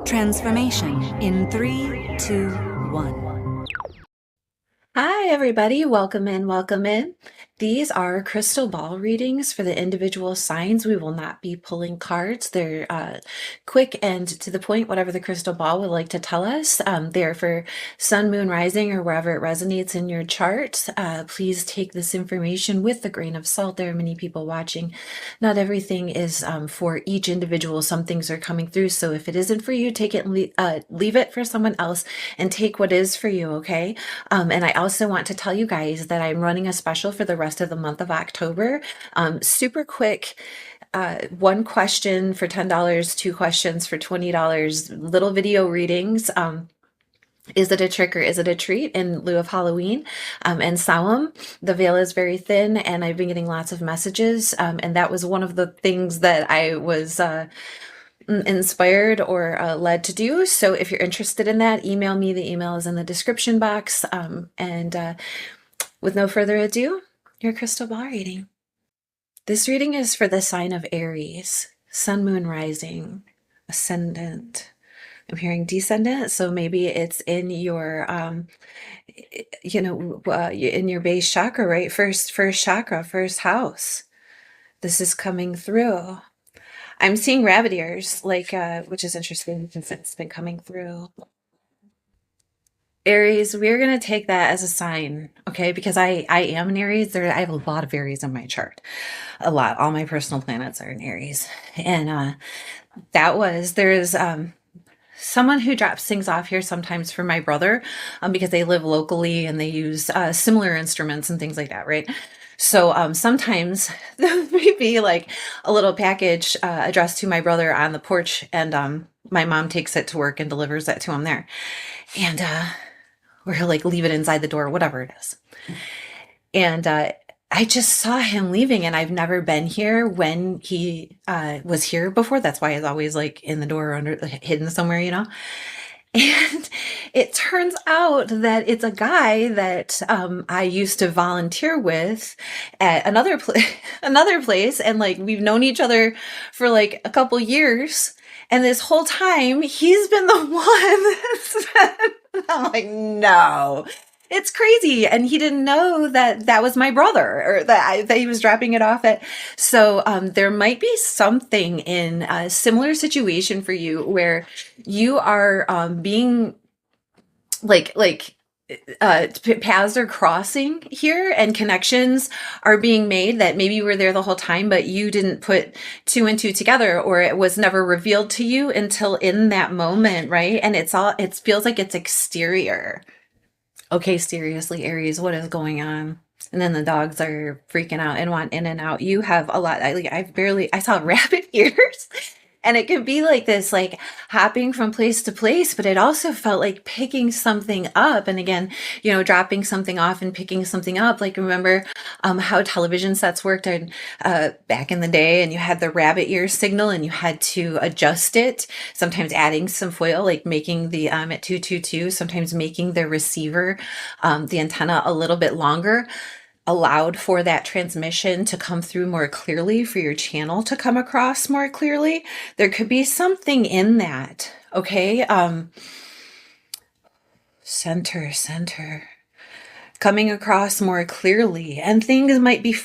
Transformation in 3, 2, 1. Hi, everybody. Welcome in. Welcome in. These are crystal ball readings for the individual signs. We will not be pulling cards. They're quick and to the point, whatever the crystal ball would like to tell us. They're for sun, moon, rising, or wherever it resonates in your chart. Please take this information with a grain of salt. There are many people watching. Not everything is for each individual. Some things are coming through. So if it isn't for you, take it and leave it for someone else and take what is for you, okay? And I also want to tell you guys that I'm running a special for the rest of the month of October. Super quick, one question for $10, two questions for $20, little video readings. Is it a trick or is it a treat in lieu of Halloween and Samhain? The veil is very thin, and I've been getting lots of messages. And that was one of the things that I was inspired or led to do. So if you're interested in that, email me. The email is in the description box. And with no further ado, your crystal ball reading. This reading is for the sign of Aries, sun, moon, rising, ascendant. I'm hearing descendant, so maybe it's in your, in your base chakra, right? First chakra, first house. This is coming through. I'm seeing rabbit ears, which is interesting since it's been coming through. Aries, we're going to take that as a sign, okay? Because I am an Aries. I have a lot of Aries in my chart. A lot. All my personal planets are in Aries. And there's someone who drops things off here sometimes for my brother because they live locally and they use similar instruments and things like that, right? So sometimes there may be like a little package addressed to my brother on the porch, and my mom takes it to work and delivers it to him there. And or he'll like leave it inside the door, whatever it is. And I just saw him leaving, and I've never been here when he was here before. That's why he's always like in the door or hidden somewhere, you know? And it turns out that it's a guy that I used to volunteer with at another place, and like we've known each other for like a couple years. And this whole time, he's been the one that's been, I'm like, no, it's crazy. And he didn't know that that was my brother, or that he was dropping it off at. So there might be something in a similar situation for you where you are being paths are crossing here and connections are being made that maybe you were there the whole time, but you didn't put two and two together, or it was never revealed to you until in that moment, right? And it feels like it's exterior. Okay, seriously, Aries, what is going on? And then the dogs are freaking out and want in and out. You have a lot. I saw rabbit ears. And it could be like this, like hopping from place to place, but it also felt like picking something up. And again, dropping something off and picking something up. Like, remember how television sets worked back in the day, and you had the rabbit ear signal and you had to adjust it, sometimes adding some foil, like making the at 222, sometimes making the receiver, the antenna a little bit longer, allowed for that transmission to come through more clearly, for your channel to come across more clearly. There could be something in that, okay? Center. Coming across more clearly, and things might be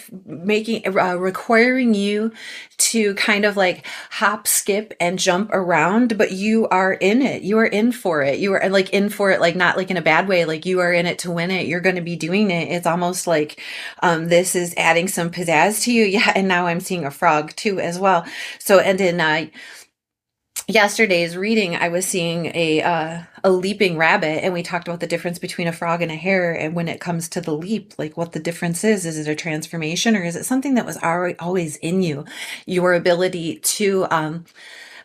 requiring you to kind of like hop, skip, and jump around, but you are in it. You are in for it. You are like in for it, like not like in a bad way, like you are in it to win it. You're going to be doing it. It's almost like this is adding some pizzazz to you. Yeah, and now I'm seeing a frog too as well. So, and in yesterday's reading, I was seeing a leaping rabbit, and we talked about the difference between a frog and a hare. And when it comes to the leap, like what the difference is it a transformation, or is it something that was always in you? Your ability to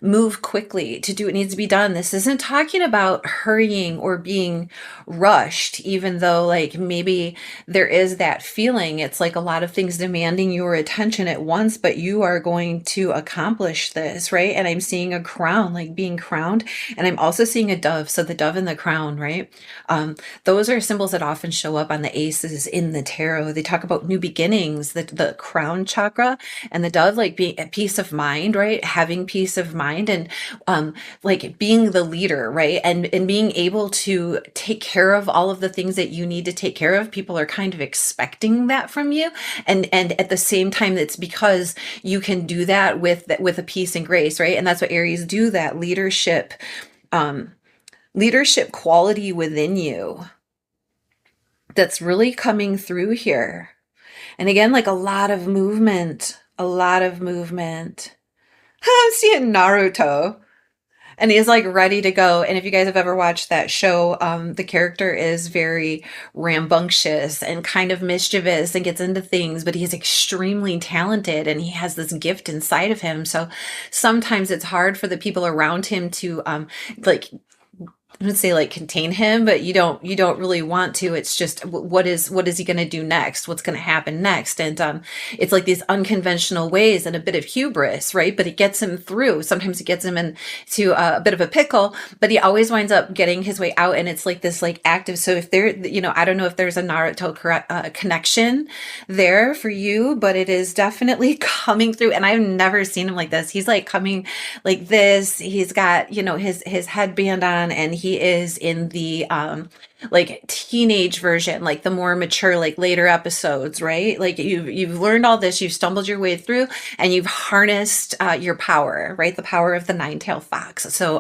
move quickly, to do what needs to be done. This isn't talking about hurrying or being rushed, even though like maybe there is that feeling. It's like a lot of things demanding your attention at once, but you are going to accomplish this, right? And I'm seeing a crown, like being crowned, and I'm also seeing a dove. So the dove and the crown, right? Those are symbols that often show up on the aces in the tarot. They talk about new beginnings, the crown chakra, and the dove like being at peace of mind, right? Having peace of mind mind, and like being the leader, right? And being able to take care of all of the things that you need to take care of. People are kind of expecting that from you. And at the same time, it's because you can do that with a peace and grace, right? And that's what Aries do, that leadership quality within you that's really coming through here. And again, like a lot of movement, a lot of movement. I'm seeing Naruto. And he's like ready to go. And if you guys have ever watched that show, the character is very rambunctious and kind of mischievous and gets into things, but he's extremely talented and he has this gift inside of him. So sometimes it's hard for the people around him to like, I would say like contain him, but you don't really want to. It's just what is he going to do next? What's going to happen next? And it's like these unconventional ways and a bit of hubris, right? But it gets him through. Sometimes it gets him into a bit of a pickle, but he always winds up getting his way out. And it's like this like active. So if there, I don't know if there's a Naruto connection there for you, but it is definitely coming through. And I've never seen him like this. He's like coming like this. He's got, his headband on, and he is in the like teenage version, like the more mature, like later episodes, right? Like you've learned all this, you've stumbled your way through, and you've harnessed your power, right? The power of the nine-tailed fox. So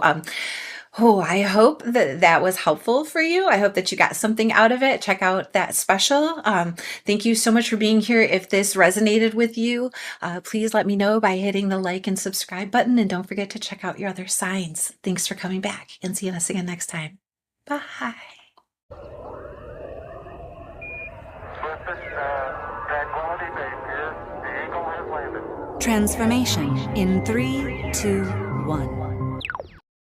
I hope that was helpful for you. I hope that you got something out of it. Check out that special. Thank you so much for being here. If this resonated with you, please let me know by hitting the like and subscribe button. And don't forget to check out your other signs. Thanks for coming back, and seeing us again next time. Bye. Transformation in 3, 2, 1.